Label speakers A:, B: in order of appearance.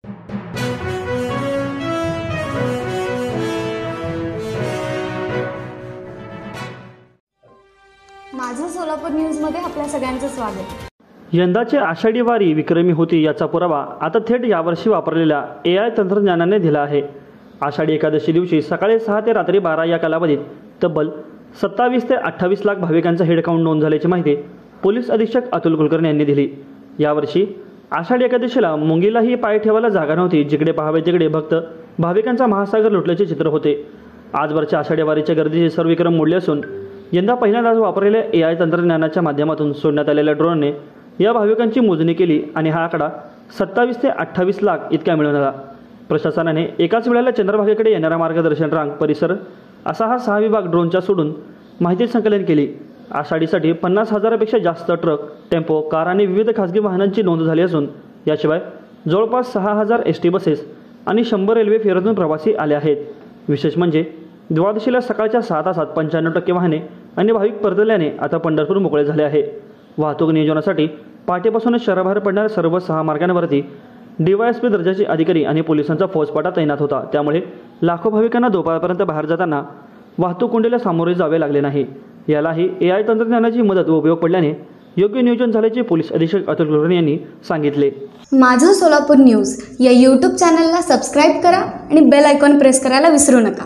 A: माझं सोलापूर न्यूजमध्ये आपल्या सगळ्यांचं स्वागत।
B: यंदाची आषाढी वारी विक्रमी होती याचा पुरावा आता थेट यावर्षी वापरलेल्या AI तंत्रज्ञानाने दिला आहे। आषाढी एकादशी दिवशी सकाळी 6 ते रात्री 12 या कालावधीत तब्बल 27 ते 28 लाख भाविकांचा हेड काउंट नोंद झाल्याची माहिती पोलीस अधीक्षक अतुल कुलकर्णी यांनी दिली। यावर्षी आषाढी एकादशीला मुंगीलाही पाय ठेवायला जागा नव्हती, जिकडे पाहावे तिकडे भक्त भाविकांचा महासागर लुटल्याचे चित्र होते। आजवरच्या आषाढी वारीच्या गर्दीचे सर्व विक्रम मोडले असून यंदा पहिल्यांदाच वापरलेल्या AI तंत्रज्ञानाच्या माध्यमातून सोडण्यात आलेल्या ड्रोनने या भाविकांची मोजणी केली आणि हा आकडा 27 ते 28 लाख इतका मिळून आला। प्रशासनाने एकाच वेळेला चंद्रभागेकडे येणारा मार्गदर्शन रांग परिसर असा हा 6 विभाग ड्रोनच्या सोडून माहिती संकलन केली। आषाढीसाठी 50,000पेक्षा जास्त ट्रक, टेम्पो, कार आणि विविध खासगी वाहनांची नोंद झाली असून याशिवाय जवळपास 6,000 ST बसेस आणि 100 रेल्वे फेऱ्यातून प्रवासी आले आहेत। विशेष म्हणजे द्वादशीला सकाळच्या 6 तासात 95% वाहने आणि भाविक परतल्याने आता पंढरपूर मोकळे झाले आहे। वाहतूक नियोजनासाठी पहाटेपासूनच शहराबाहेर पडणाऱ्या सर्व 6 मार्गांवरती DYSP दर्जाचे अधिकारी आणि पोलिसांचा फौजफाटा तैनात होता। त्यामुळे लाखो भाविकांना दुपारपर्यंत बाहेर जाताना वाहतूक कोंडीला सामोरे जावे लागले नाही। यालाही AI तंत्रज्ञानाची मदत व उपयोग पडल्याने योग्य नियोजन झाल्याचे पोलीस अधीक्षक अतुल कुलकर्णी यांनी सांगितले।
A: माझं सोलापूर न्यूज या YouTube चॅनलला सबस्क्राईब करा आणि बेल आयकॉन प्रेस करायला विसरू नका।